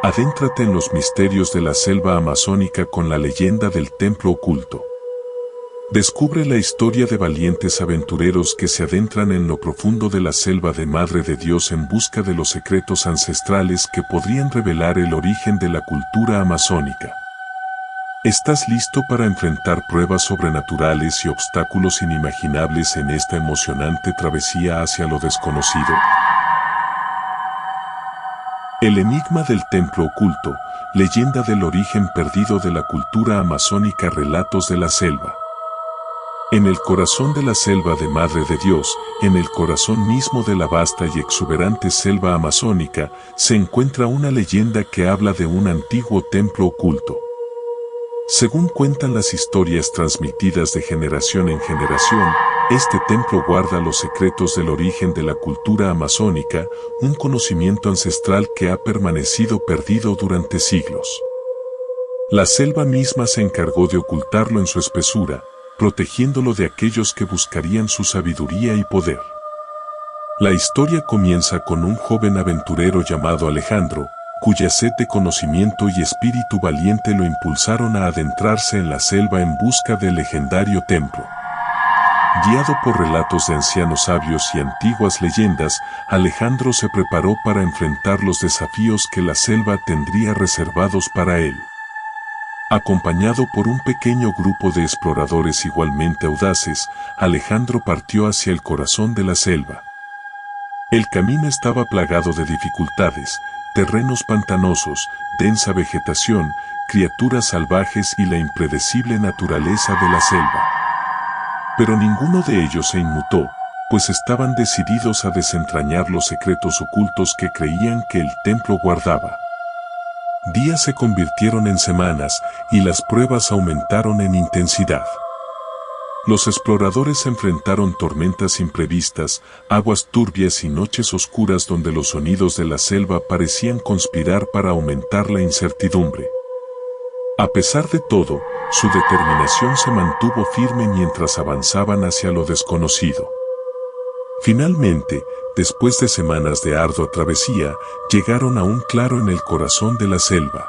Adéntrate en los misterios de la selva amazónica con la leyenda del templo oculto. Descubre la historia de valientes aventureros que se adentran en lo profundo de la selva de Madre de Dios en busca de los secretos ancestrales que podrían revelar el origen de la cultura amazónica. ¿Estás listo para enfrentar pruebas sobrenaturales y obstáculos inimaginables en esta emocionante travesía hacia lo desconocido? El enigma del templo oculto, leyenda del origen perdido de la cultura amazónica, relatos de la selva. En el corazón de la selva de Madre de Dios, en el corazón mismo de la vasta y exuberante selva amazónica, se encuentra una leyenda que habla de un antiguo templo oculto. Según cuentan las historias transmitidas de generación en generación, este templo guarda los secretos del origen de la cultura amazónica, un conocimiento ancestral que ha permanecido perdido durante siglos. La selva misma se encargó de ocultarlo en su espesura, protegiéndolo de aquellos que buscarían su sabiduría y poder. La historia comienza con un joven aventurero llamado Alejandro, cuya sed de conocimiento y espíritu valiente lo impulsaron a adentrarse en la selva en busca del legendario templo. Guiado por relatos de ancianos sabios y antiguas leyendas, Alejandro se preparó para enfrentar los desafíos que la selva tendría reservados para él. Acompañado por un pequeño grupo de exploradores igualmente audaces, Alejandro partió hacia el corazón de la selva. El camino estaba plagado de dificultades, terrenos pantanosos, densa vegetación, criaturas salvajes y la impredecible naturaleza de la selva. Pero ninguno de ellos se inmutó, pues estaban decididos a desentrañar los secretos ocultos que creían que el templo guardaba. Días se convirtieron en semanas y las pruebas aumentaron en intensidad. Los exploradores enfrentaron tormentas imprevistas, aguas turbias y noches oscuras donde los sonidos de la selva parecían conspirar para aumentar la incertidumbre. A pesar de todo, su determinación se mantuvo firme mientras avanzaban hacia lo desconocido. Finalmente, después de semanas de ardua travesía, llegaron a un claro en el corazón de la selva.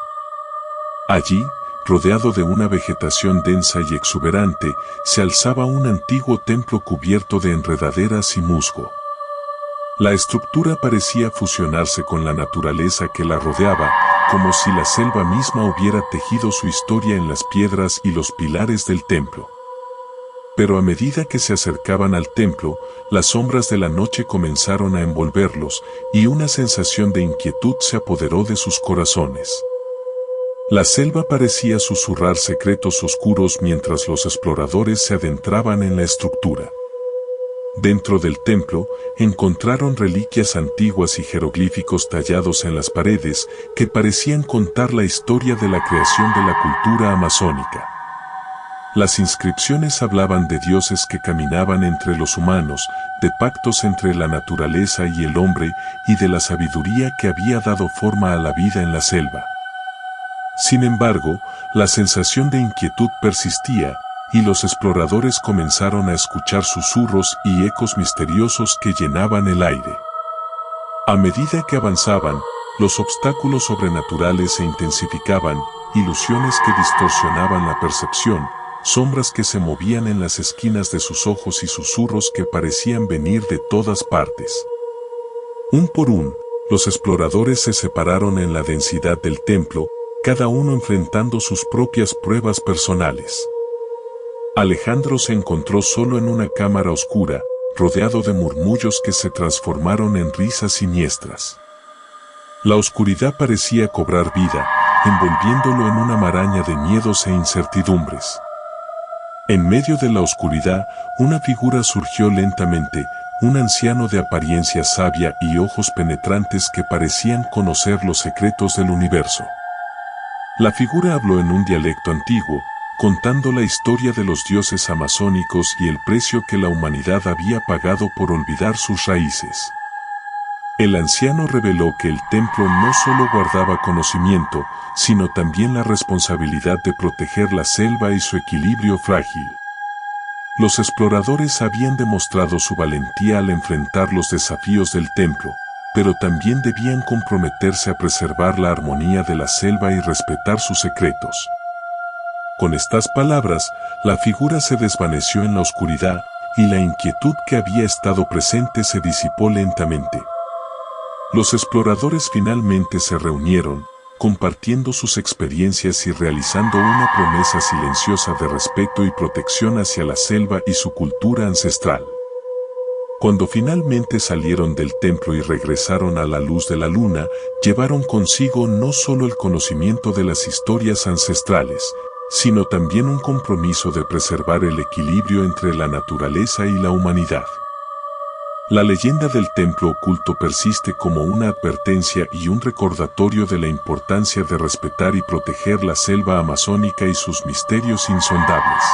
Allí, rodeado de una vegetación densa y exuberante, se alzaba un antiguo templo cubierto de enredaderas y musgo. La estructura parecía fusionarse con la naturaleza que la rodeaba, como si la selva misma hubiera tejido su historia en las piedras y los pilares del templo. Pero a medida que se acercaban al templo, las sombras de la noche comenzaron a envolverlos, y una sensación de inquietud se apoderó de sus corazones. La selva parecía susurrar secretos oscuros mientras los exploradores se adentraban en la estructura. Dentro del templo, encontraron reliquias antiguas y jeroglíficos tallados en las paredes que parecían contar la historia de la creación de la cultura amazónica. Las inscripciones hablaban de dioses que caminaban entre los humanos, de pactos entre la naturaleza y el hombre, y de la sabiduría que había dado forma a la vida en la selva. Sin embargo, la sensación de inquietud persistía, y los exploradores comenzaron a escuchar susurros y ecos misteriosos que llenaban el aire. A medida que avanzaban, los obstáculos sobrenaturales se intensificaban, ilusiones que distorsionaban la percepción, sombras que se movían en las esquinas de sus ojos y susurros que parecían venir de todas partes. Un por uno, los exploradores se separaron en la densidad del templo, cada uno enfrentando sus propias pruebas personales. Alejandro se encontró solo en una cámara oscura, rodeado de murmullos que se transformaron en risas siniestras. La oscuridad parecía cobrar vida, envolviéndolo en una maraña de miedos e incertidumbres. En medio de la oscuridad, una figura surgió lentamente, un anciano de apariencia sabia y ojos penetrantes que parecían conocer los secretos del universo. La figura habló en un dialecto antiguo, contando la historia de los dioses amazónicos y el precio que la humanidad había pagado por olvidar sus raíces. El anciano reveló que el templo no solo guardaba conocimiento, sino también la responsabilidad de proteger la selva y su equilibrio frágil. Los exploradores habían demostrado su valentía al enfrentar los desafíos del templo, pero también debían comprometerse a preservar la armonía de la selva y respetar sus secretos. Con estas palabras, la figura se desvaneció en la oscuridad, y la inquietud que había estado presente se disipó lentamente. Los exploradores finalmente se reunieron, compartiendo sus experiencias y realizando una promesa silenciosa de respeto y protección hacia la selva y su cultura ancestral. Cuando finalmente salieron del templo y regresaron a la luz de la luna, llevaron consigo no solo el conocimiento de las historias ancestrales, sino también un compromiso de preservar el equilibrio entre la naturaleza y la humanidad. La leyenda del templo oculto persiste como una advertencia y un recordatorio de la importancia de respetar y proteger la selva amazónica y sus misterios insondables.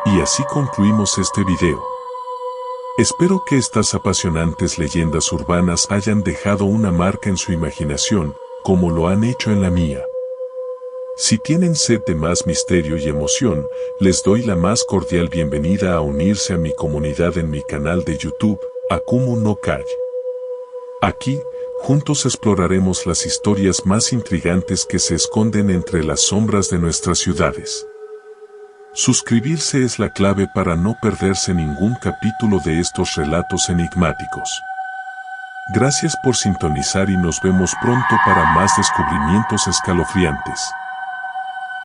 Y así concluimos este video. Espero que estas apasionantes leyendas urbanas hayan dejado una marca en su imaginación, como lo han hecho en la mía. Si tienen sed de más misterio y emoción, les doy la más cordial bienvenida a unirse a mi comunidad en mi canal de YouTube, Akumu no Kai. Aquí, juntos exploraremos las historias más intrigantes que se esconden entre las sombras de nuestras ciudades. Suscribirse es la clave para no perderse ningún capítulo de estos relatos enigmáticos. Gracias por sintonizar y nos vemos pronto para más descubrimientos escalofriantes.